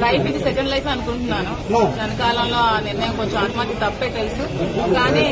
Life ఇది second life అనుకుంటున్నాను. వెనకాలంలో ఆ నిర్ణయం కొంచెం ఆత్మహత్య తప్పే తెలుసు, కానీ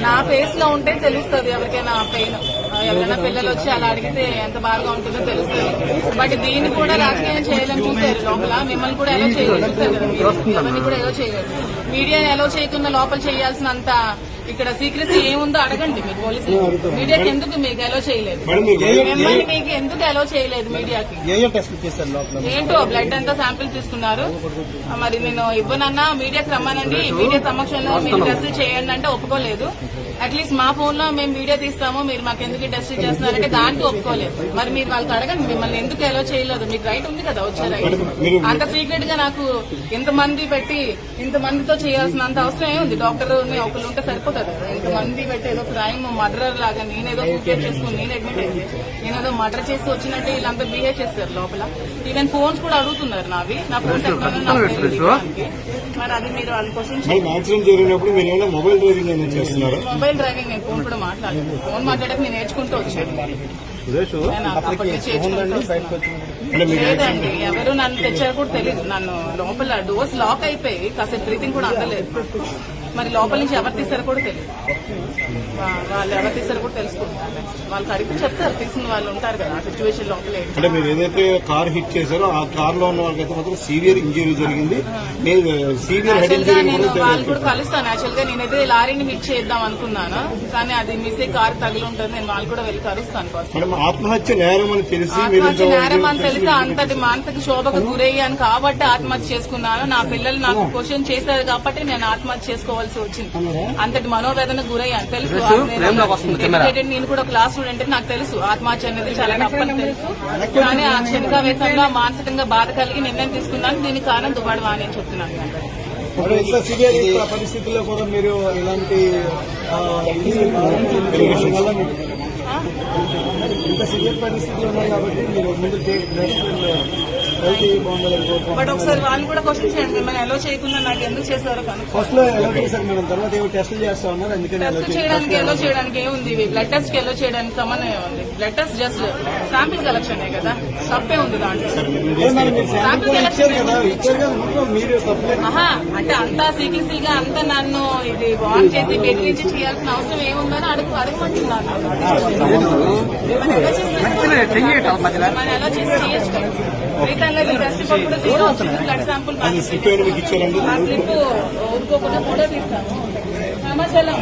నా ఫేస్ లో ఉంటే తెలుస్తుంది ఎవరికైనా పెయిన్. ఎవరైనా పిల్లలు వచ్చి అలా అడిగితే ఎంత బాగా ఉంటుందో తెలుస్తుంది. బట్ దీన్ని కూడా రాజకీయం చేయాలని చూసారు లోపల. మిమ్మల్ని కూడా ఎలా చేయలేదు చూసారు కదా, ఎవరిని కూడా ఎలా చేయలేదు. మీడియా ఎలా చేయకుండా లోపల చేయాల్సినంత ఇక్కడ సీక్రెసీ ఏముందో అడగండి మీరు పోలీసులు. మీడియాకి ఎందుకు మీకు ఎలా చేయలేదు, మిమ్మల్ని మీకు ఎందుకు ఎలా చేయలేదు మీడియాకి? ఏంటో బ్లడ్ అంతా శాంపిల్స్ తీసుకున్నారు. మరి నేను ఇవ్వనన్నా మీడియాకి రమ్మనండి, మీడియా సమక్షంలో మీరు టెస్ట్ చేయండి అంటే ఒప్పుకోలేదు. అట్లీస్ట్ మా ఫోన్ లో మేము వీడియో తీస్తాము, మీరు మాకు ఎందుకు టెస్ట్ చేస్తున్నారంటే దానికి ఒప్పుకోలేదు. మరి మీరు వాళ్ళకి అడగండి మిమ్మల్ని ఎందుకు ఎలా చేయలేదు. మీకు రైట్ ఉంది కదా, వచ్చే రైట్. అంత సీక్రెట్ గా నాకు ఇంతమంది పెట్టి ఇంతమందితో చేయాల్సినంత అవసరం ఏముంది? డాక్టర్ ఒకరు ఉంటే సరిపోతుంది కదా. ఇంతమంది పెట్టి ఏదో క్రైమ్ మర్డర్ లాగా నేనేదో సూసైడ్ చేసుకుని నేను అడ్మిట్ అయితే నేనేదో మర్డర్ చేసి వచ్చినట్టు వీళ్ళంతా బిహేవ్ చేస్తారు లోపల. ఈవెన్ ఫోన్స్ కూడా అడుగుతున్నారు నావి, నా ఫోన్స్ మరి అది మీరు వాళ్ళ క్వశ్చన్ మొబైల్ డ్రైవింగ్ నేను ఫోన్ కూడా మాట్లాడలేదు. ఫోన్ మాట్లాడక నేను నేర్చుకుంటూ వచ్చాను. లేదండి, ఎవరు నన్ను తెచ్చారో కూడా తెలియదు. నన్ను లోపల డోర్స్ లాక్ అయిపోయి కాసేపు బ్రీతింగ్ కూడా అందలేదు. మరి లోపల నుంచి ఎవరు తీసారో కూడా తెలియదు. వాళ్ళు ఎవరు తీసారో కూడా తెలుసుకుంటారు. వాళ్ళకి అడిగి చెప్తారు, తీసిన వాళ్ళు ఉంటారు కదా ఆ సిచ్యువేషన్ లోపల. అంటే మీరు ఏదైతే కార్ హిట్ చేశారో ఆ కార్ లో ఉన్న వాళ్ళకైతే మాత్రం సీవియర్ ఇంజరీ జరిగింది. నేను వాళ్ళు కూడా కలుస్తాను. యాక్చువల్ గా నేనైతే లారీని హిట్ చేద్దాం అనుకున్నాను, కానీ అది మిస్ అయ్యి కార్ తగిలి ఉంటుంది. నేను వాళ్ళు కూడా వెళ్ళి కలుస్తాను. ఆత్మహత్య నేరం అని తెలిసి ఆత్మహత్య నేరం అని తెలిసి అంతటి మానసిక శోభకు గురయ్యాను కాబట్టి ఆత్మహత్య చేసుకున్నాను. నా పిల్లలు నాకు క్వశ్చన్ చేశారు కాబట్టి నేను ఆత్మహత్య చేసుకోవాల్సి వచ్చింది. అంతటి మనోవేదనకు గురయ్యాను తెలుసు. నేను కూడా క్లాస్ స్టూడెంట్ నాకు తెలుసు ఆత్మహత్య అనేది చాలా తప్పని తెలుసు. కానీ ఆ క్షణికావేశంలో మానసికంగా బాధ కలిగి నిర్ణయం తీసుకున్నాను. దీనికి కారణం దుబాడు అని చెప్తున్నాను. పరిస్థితుల్లో కూడా మీరు ఇలాంటి ఇంత సివియర్ పరిస్థితులు ఉన్నాయి కాబట్టి మీరు ముందు బట్ ఒకసారి వాళ్ళు కూడా క్వశ్చన్ చేయండి, మిమ్మల్ని ఎలా చేయకుండా నాకు ఎందుకు చేశారో కనుక. ఫస్ట్ లో ఎలా చేశారు మేడం, తర్వాత ఏమో టెస్టులు చేస్తా ఉన్నారు. అందుకని టెస్ట్ చేయడానికి ఎలా చేయడానికి ఏముంది? బ్లడ్ టెస్ట్ కి ఎలా చేయడానికి సంబంధం ఏముంది? Blood test just sample collection కదా, తప్పే ఉంది దాంట్లో. శాంపిల్ కలెక్షన్ అంటే అంతా సీక్రెసీగా అంతా నన్ను ఇది వాన్ చేసి బెదిరించి చేయాల్సిన అవసరం ఏముందని అడగమంటున్నాను. మనం ఎలా చేసి చేయొచ్చు. టెస్ట్ కూడా జీరో వచ్చింది. బ్లడ్ శాంపుల్ ఆ స్లిప్ ఊరుకోకుండా ఫోటో తీస్తాను. సమాచారం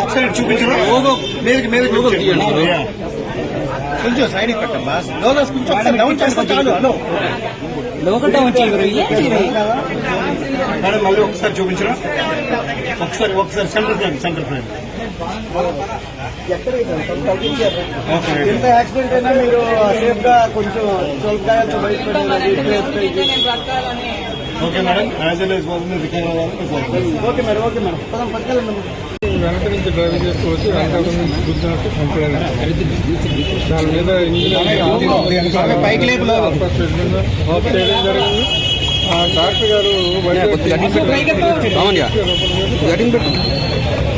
ఒకసారి చూపించరు కొంచెం సైడ్ పెట్టమ్మా. లోగస్ కొంచెం డౌన్ చేస్తే చాలు. మేడం మళ్ళీ ఒకసారి చూపించరా? ఒకసారి సెంటర్ ఫ్రేమ్ ఎంత యాక్సిడెంట్ అయినా మీరు సేఫ్ గా కొంచెం స్వల్పగాయాలతో okay madam. Okay madam, okay madam. పట్టుకెళ్ళండి. వెనక నుంచి డ్రైవింగ్ చేసుకోవచ్చు, వెనకాల నుంచి గుర్తున్నట్టు కంప్లైంట్ దాని మీద ఆఫ్ చేయడం జరిగింది. ఆ డాక్టర్ గారు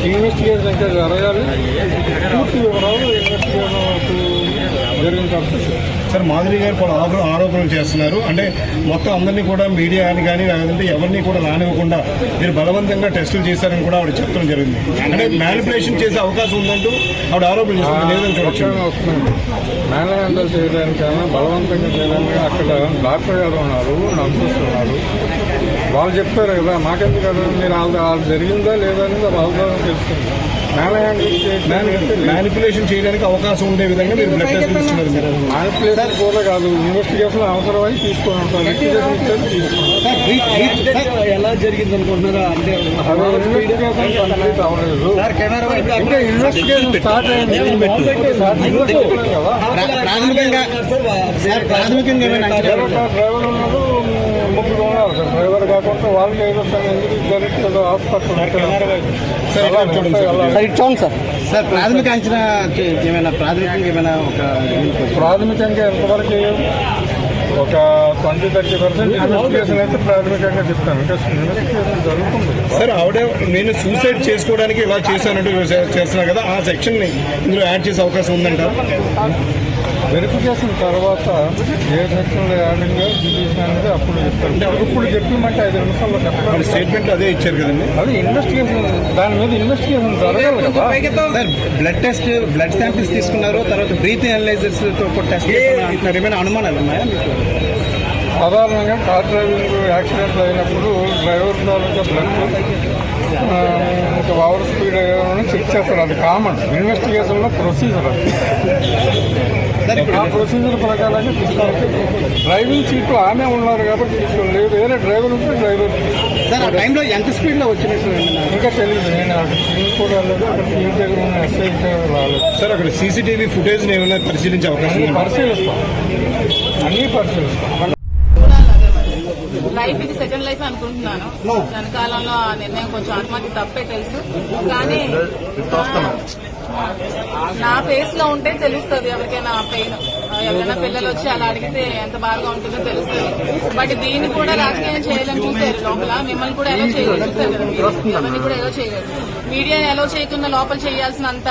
ఇన్వెస్టిగేషన్ ఇంకా జరగాలి. పూర్తి వివరాలు ఇన్వెస్టిగేషన్ జరిగిన తర్వాత సార్ మాధురి గారు కూడా ఆరోపణలు చేస్తున్నారు. అంటే మొత్తం అందరినీ కూడా మీడియా అని కానీ లేదంటే ఎవరిని కూడా రానివ్వకుండా మీరు బలవంతంగా టెస్టులు చేశారని కూడా ఆవిడ చెప్పడం జరిగింది. అంటే మ్యానిపులేషన్ చేసే అవకాశం ఉందంటూ ఆవిడ ఆరోపణలు చేస్తున్నారు. లేదని చూడొచ్చు. మేనేజ్ హ్యాండిల్ చేయడానికైనా బలవంతంగా చేయడానికి అక్కడ డాక్టర్ గారు ఉన్నారు, నర్సెస్ ఉన్నారు. వాళ్ళు చెప్తారు కదా, మాకెందుకు కదా మీరు వాళ్ళు జరిగిందా లేదా అనేది వాళ్ళ ద్వారా తెలుసుకుంటారు. మ్యానిపులేషన్ చేయడానికి అవకాశం ఉండే విధంగా మీరు బ్లడ్ టెస్ట్ ఇస్తున్నారు మీరు. మ్యానిపులేషన్ కూడా కాదు, ఇన్వెస్టిగేషన్ అవసరమై తీసుకొని ఉంటాం. ఎలా జరిగింది అనుకుంటున్నారా? అంటే ఇన్వెస్టిగేషన్ కంప్లీట్ అవ్వలేదు, ఇంకా ఇన్వెస్టిగేషన్ స్టార్ట్ అయింది. ప్రాథమికంగా డ్రైవర్ ఉన్నారు, ముగ్గురు ఉన్నారు సార్. డ్రైవర్ కాకుండా వాళ్ళకి ఏదో డైరెక్ట్ హాస్పిటల్ సార్ ప్రాథమిక అంచనా ఏమైనా ప్రాథమికంగా ఎంతవరకు ఒక 20-30% ఇన్వెస్టిగేషన్ అయితే ప్రాథమికంగా చెప్తాను. ఇంకా ఇన్వెస్టిగేషన్ జరుగుతుంది సార్. ఆవిడ నేను సూసైడ్ చేసుకోవడానికి ఇలా చేశానంటూ చేస్తున్నారు కదా, ఆ సెక్షన్ ని ఇందులో యాడ్ చేసే అవకాశం ఉందంటారు? వెరిఫికేషన్ తర్వాత ఏ సెక్షన్లో యాడింగ్ డిలీషన్ అనేది అప్పుడు చెప్తారు. ఇప్పుడు చెప్పమంటే 5 నిమిషాల్లో చెప్పాలి. స్టేట్మెంట్ అదే ఇచ్చారు కదండి. అది ఇన్వెస్టిగేషన్, దాని మీద ఇన్వెస్టిగేషన్ జరగాలి కదా. సార్ బ్లడ్ శాంపిల్స్ తీసుకున్నారు, తర్వాత బ్రీత్ అనలైజర్స్ టెస్ట్ అంటున్నారు. ఏమైనా అనుమానాలు ఉన్నాయా మీకు? సాధారణంగా కార్ డ్రైవింగ్ యాక్సిడెంట్లు అయినప్పుడు డ్రైవర్ తాలూకా బ్లడ్ ఇంకా ఓవర్ స్పీడ్ అయ్యారని చెక్ చేస్తారు. అది కామన్ ఇన్వెస్టిగేషన్లో ప్రొసీజర్. అది ఆ ప్రొసీజర్ ప్రకారంగా తీసుకోవాలి. డ్రైవింగ్ సీట్లో ఆమె ఉన్నారు కాబట్టి తీసుకోలేదు, వేరే డ్రైవర్ ఉంటే డ్రైవర్. సార్ ఆ టైంలో ఎంత స్పీడ్లో వచ్చినట్టు ఇంకా తెలియదు. నేను అక్కడ టీం కూడా రాలేదు, అక్కడ టీం దగ్గర ఉన్న ఎస్ఐ రాలేదు. సార్ అక్కడ సీసీటీవీ ఫుటేజ్ ఏమైనా పరిశీలించే అవకాశం ఉందా? పరిశీలిస్తాం, అన్నీ పరిశీలిస్తాం. లైఫ్ ఇది సెకండ్ లైఫ్ అనుకుంటున్నాను. జనకాలంలో ఆ నిర్ణయం కొంచెం ఆత్మహత్య తప్పే తెలుసు, కానీ నా ఫేస్ లో ఉంటే తెలుస్తుంది ఎవరికైనా పెయిన్. ఎవరైనా పిల్లలు వచ్చి అలా అడిగితే ఎంత బాగా ఉంటుందో తెలుస్తుంది. బట్ దీన్ని కూడా రాజకీయం చేయాలని చూసారు లోపల. మిమ్మల్ని కూడా ఎలా చేయలేదు చూసారు కదా మీరు, ఎవరిని కూడా ఎలా చేయలేదు. మీడియా ఎలా చేయకుండా లోపల చేయాల్సినంత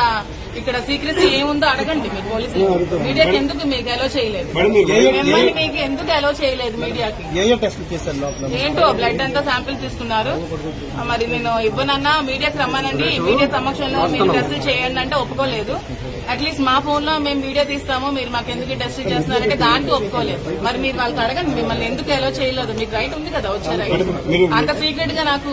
ఇక్కడ సీక్రెసీ ఏముందో అడగండి మీరు పోలీసులు. మీడియాకి ఎందుకు మీకు ఎలా చేయలేదు, మిమ్మల్ని మీకు ఎందుకు ఎలా చేయలేదు మీడియాకి? ఏంటో బ్లడ్ అంతా శాంపిల్స్ తీసుకున్నారు. మరి నేను ఇవ్వనన్నా మీడియాకి రమ్మనండి, మీడియా సమక్షంలో మీరు టెస్ట్ చేయండి అంటే ఒప్పుకోలేదు. అట్లీస్ట్ మా ఫోన్ లో మేము వీడియో తీస్తాము, మీరు మాకు ఎందుకు టెస్ట్ చేస్తున్నారంటే దానికి ఒప్పుకోలేదు. మరి మీరు వాళ్ళకి అడగండి మిమ్మల్ని ఎందుకు ఎలా చేయలేదు. మీకు రైట్ ఉంది కదా, వచ్చే రైట్. అంత సీక్రెట్ గా నాకు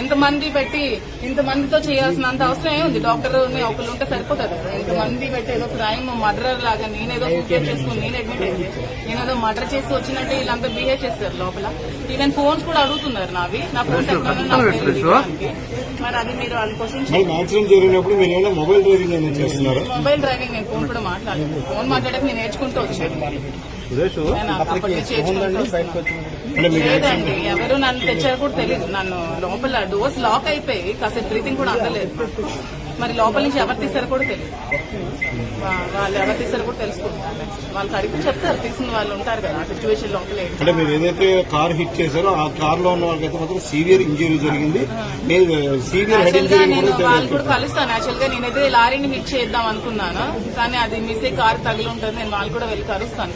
ఇంతమంది పెట్టి ఇంతమందితో చేయాల్సినంత అవసరం ఏముంది? డాక్టర్ ఒకళ్ళు ఉంటే సరిపోతుంది కదా. ఇంతమంది పెట్టి ఏదో క్రైమ్ మర్డర్ లాగా నేనేదో సూసైడ్ చేసుకుని నేను అడ్మిట్ అయితే నేనేదో మర్డర్ చేసి వచ్చినట్టు వీళ్ళంతా బిహేవ్ చేస్తారు లోపల. ఈవెన్ ఫోన్స్ కూడా అడుగుతున్నారు నావి, నా ఫోన్స్ మరి అది మీరు వాళ్ళ క్వశ్చన్ జరిగినప్పుడు మీరు మొబైల్ డ్రైవింగ్ చేస్తున్నారు. మొబైల్ డ్రైవింగ్ నేను ఫోన్ కూడా మాట్లాడాను. ఫోన్ మాట్లాడక నేను నేర్చుకుంటూ వచ్చాను. లేదండి, ఎవరు నన్ను తెచ్చారు కూడా తెలియదు. నన్ను లోపల డోర్స్ లాక్ అయిపోయి కాసేపు బ్రీతింగ్ కూడా అందలేదు. మరి లోపల నుంచి ఎవరు తీసారో కూడా తెలియదు. వాళ్ళు ఎవరు తీసారో కూడా తెలుసుకుంటారు. వాళ్ళకి అడిగి చెప్తారు, తీసిన వాళ్ళు ఉంటారు కదా ఆ సిచ్యువేషన్ లోపలే. అంటే మీరు ఏదైతే కార్ హిట్ చేశారో ఆ కార్ లో ఉన్న వాళ్ళకైతే మాత్రం సీవియర్ ఇంజరీ జరిగింది. వాళ్ళు కూడా కలుస్తాను. యాక్చువల్ గా నేనైతే లారీని హిట్ చేద్దాం అనుకున్నాను, కానీ అది మిస్ అయ్యి కారు తగిలి ఉంటుంది. నేను వాళ్ళు కూడా వెళ్ళి కలుస్తాను.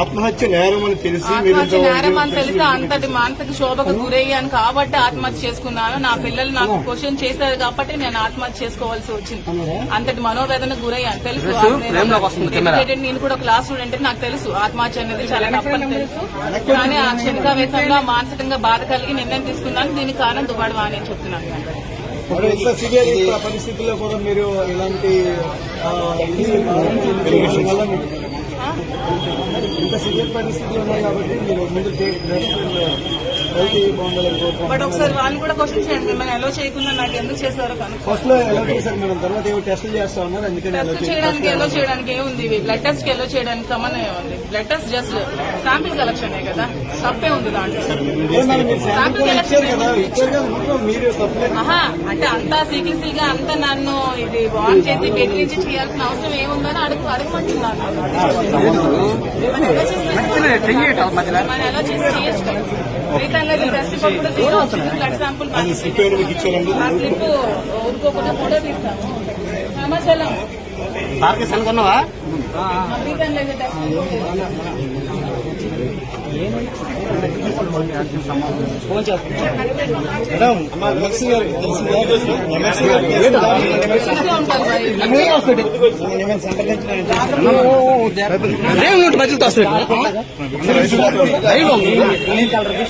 ఆత్మహత్య నేరం అని తెలిసి ఆత్మహత్య నేరం అని తెలిసి అంతటి మానసిక శోభకు గురయ్యాను కాబట్టి ఆత్మహత్య చేసుకున్నాను. నా పిల్లలు నాకు క్వశ్చన్ చేశారు కాబట్టి నేను ఆత్మహత్య చేసుకోవాల్సి వచ్చింది. అంతటి మనోవేదనకు గురయ్యాను తెలుసు. నేను కూడా క్లాస్ స్టూడెంట్ నాకు తెలుసు ఆత్మహత్య అనేది చాలా తప్పని తెలుసు. కానీ ఆ క్షణికావేశంలో మానసికంగా బాధ కలిగి నిర్ణయం తీసుకున్నాను. దీనికి కారణం దుబాడు అని చెప్తున్నాను. పరిస్థితుల్లో కూడా మీరు ఇలాంటి ఇంత సివియర్ పరిస్థితులు ఉన్నాయి కాబట్టి మీరు ముందు బట్ ఒకసారి వాళ్ళు కూడా క్వశ్చన్ చేయండి, మిమ్మల్ని ఎలా చేయకుండా నాకు ఎందుకు చేశారో కనుక. ఫస్ట్ లో ఎలా చేశారు మేడం, తర్వాత ఏమో టెస్టులు చేస్తా ఉన్నారు. అందుకని టెస్ట్ చేయడానికి ఎలా చేయడానికి ఏముంది? బ్లడ్ టెస్ట్ కి ఎలా చేయడానికి సంబంధం ఏముంది? Blood test just sample collection కదా, తప్పే ఉంది దాంట్లో. శాంపిల్ కలెక్షన్ మీరు అంటే అంతా సీక్రెసీగా అంతా నన్ను ఇది బాండ్ చేసి బెదిరించి చేయాల్సిన అవసరం ఏముందని అడగమంటున్నాను. మనం ఎలా చేసి చేయొచ్చు కదా. రీతన్లో టెస్ట్ కూడా జీరో వచ్చింది. బ్లడ్ శాంపుల్ ఆ స్లిప్ ఊరుకోకుండా ఫోటో తీస్తాము. సమాచారం రీతన్లో టెస్ట్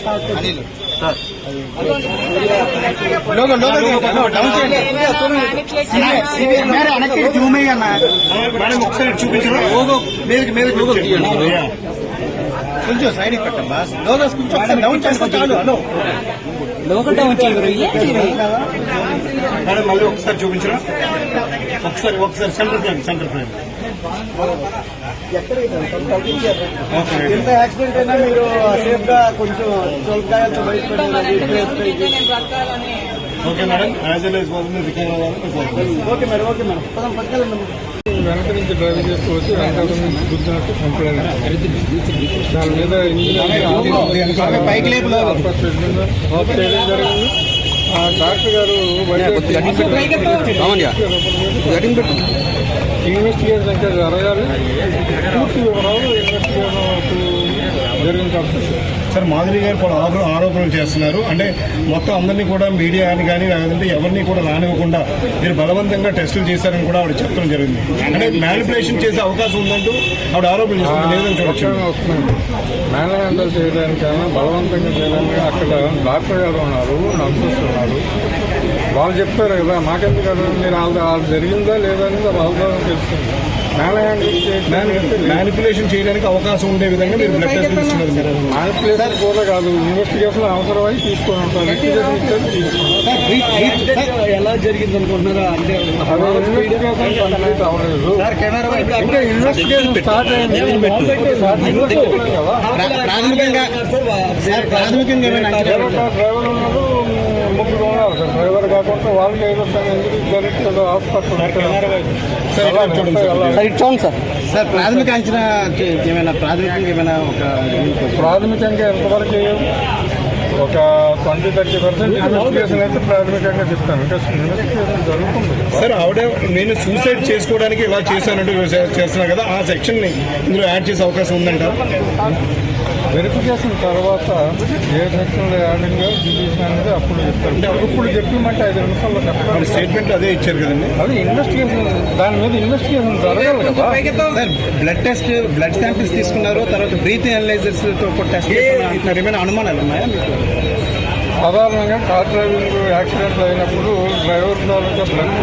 సంప్రదించిన మేడం ఒకసారి చూపించరా కొంచెం సైడ్ పెట్టమ్మా లోగోస్ కొంచెం ఒకసారి డౌన్ చేసుకో చాలు హలో మేడం మళ్ళీ ఒకసారి చూపించరా ఒకసారి సెంటర్ ఫ్రేమ్ ఎంత యాక్సిడెంట్ అయినా మీరు సేఫ్ గా కొంచెం చోల్కాయలతో నేను బ్రతకాలని okay madam as well as was recover అవ్వాలి. ఓకే మేడం పదం పట్టుకెళ్ళండి వెనక నుంచి డ్రైవ్ చేస్తూ వచ్చి వెనక నుంచి గుద్దినట్టు కంప్లైంట్ దాని మీద ఇంజనీర్ పైకి లేపు చేయడం జరిగింది. ఆ డాక్టర్ గారు ఇన్వెస్టిగేషన్ ఇంకా జరగాలి. పూర్తి వివరాలు ఇన్వెస్టిగేషన్ జరిగిన తర్వాత సార్ మాధురి గారు కూడా ఆరోపణలు చేస్తున్నారు. అంటే మొత్తం అందరినీ కూడా మీడియా అని కానీ లేదంటే ఎవరిని కూడా రానివ్వకుండా మీరు బలవంతంగా టెస్టులు చేశారని కూడా ఆవిడ చెప్పడం జరిగింది. అంటే మ్యానిపులేషన్ చేసే అవకాశం ఉందంటూ ఆవిడ ఆరోపణ చేస్తుంది. లేదని చూడొచ్చు. మేనేజ్ హ్యాండిల్ చేయడానికైనా బలవంతంగా చేయడానికి అక్కడ డాక్టర్ గారు ఉన్నారు, నర్సెస్ ఉన్నారు. వాళ్ళు చెప్పారు కదా, మాకెందుకు కదా మీరు వాళ్ళు జరిగిందా లేదా అనేది వాళ్ళ తెలుస్తుంది. మ్యానిపులేషన్ చేయడానికి అవకాశం ఉండే విధంగా మీరు బ్లడ్ టెస్ట్ ఇస్తున్నారు. మ్యానిపులేషన్ కూడా కాదు, ఇన్వెస్టిగేషన్ అవసరమై తీసుకొని ఉంటారు. ఎలా జరిగింది అనుకుంటున్నారా అంటే ఇన్వెస్టిగేషన్ కంప్లీట్ అవ్వలేదు. ఇంకా ఇన్వెస్టిగేషన్ స్టార్ట్ అయింది. ప్రాథమికంగా డ్రైవర్ ఉన్నారు, ముగ్గురు ఉన్నారు సార్. డ్రైవర్ కాకుండా వాళ్ళకి ఏదో ఎందుకు డైరెక్ట్ ఏదో హాస్పిటల్ సార్ ప్రాథమిక అంచనా ఏమైనా ప్రాథమికంగా ఒక ప్రాథమికంగా ఎంతవరకు ఒక 20-30% ఇన్వెస్టిగేషన్ అయితే ప్రాథమికంగా చెప్తాను. ఇంకా ఇన్వెస్టిగేషన్ జరుగుతుంది. సార్ ఆవిడ నేను సూసైడ్ చేసుకోవడానికి ఇలా చేశానంటూ చేస్తున్నారు కదా, ఆ సెక్షన్ ని ఇందులో యాడ్ చేసే అవకాశం ఉందంట. వెరిఫికేషన్ తర్వాత ఏ సెక్షన్లో యాడింగ్ డిలీషన్ అనేది అప్పుడు చెప్తారు. ఇప్పుడు చెప్పమంటే 5 నిమిషాల్లో చెప్పాలి. స్టేట్మెంట్ అదే ఇచ్చారు కదండి. అది ఇన్వెస్టిగేషన్, దాని మీద ఇన్వెస్టిగేషన్ జరగాలి కదా. సార్ బ్లడ్ శాంపిల్స్ తీసుకున్నారు, తర్వాత బ్రీతింగ్ అనలైజర్స్ టెస్ట్ అంటున్నారు. ఏమైనా అనుమానాలు ఉన్నాయా మీకు? సాధారణంగా కార్ డ్రైవింగ్ యాక్సిడెంట్లు అయినప్పుడు డ్రైవర్ తాలూకా బ్లడ్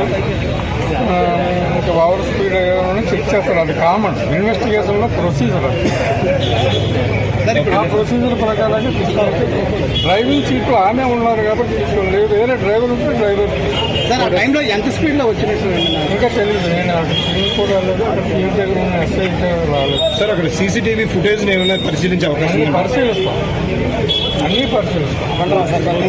ఇంకా ఓవర్ స్పీడ్ అయ్యారని చెక్ చేస్తారు. అది కామన్ ఇన్వెస్టిగేషన్లో ప్రొసీజర్. అది ఆ ప్రొసీజర్ ప్రకారంగా తీసుకోవాలి. డ్రైవింగ్ సీట్లో ఆమె ఉన్నారు కాబట్టి తీసుకోండి. వేరే డ్రైవర్ ఉంటే డ్రైవర్. సార్ ఆ టైంలో ఎంత స్పీడ్లో వచ్చినట్టు ఇంకా తెలియదు. నేను కూడా రాలేదు, అక్కడ ఇంటి దగ్గర ఉన్న ఎస్ఐ రాలేదు. సార్ అక్కడ సీసీటీవీ ఫుటేజ్ ఏమైనా పరిశీలించే అవకాశం పరిశీలిస్తాం, అన్నీ పరిశీలిస్తాం.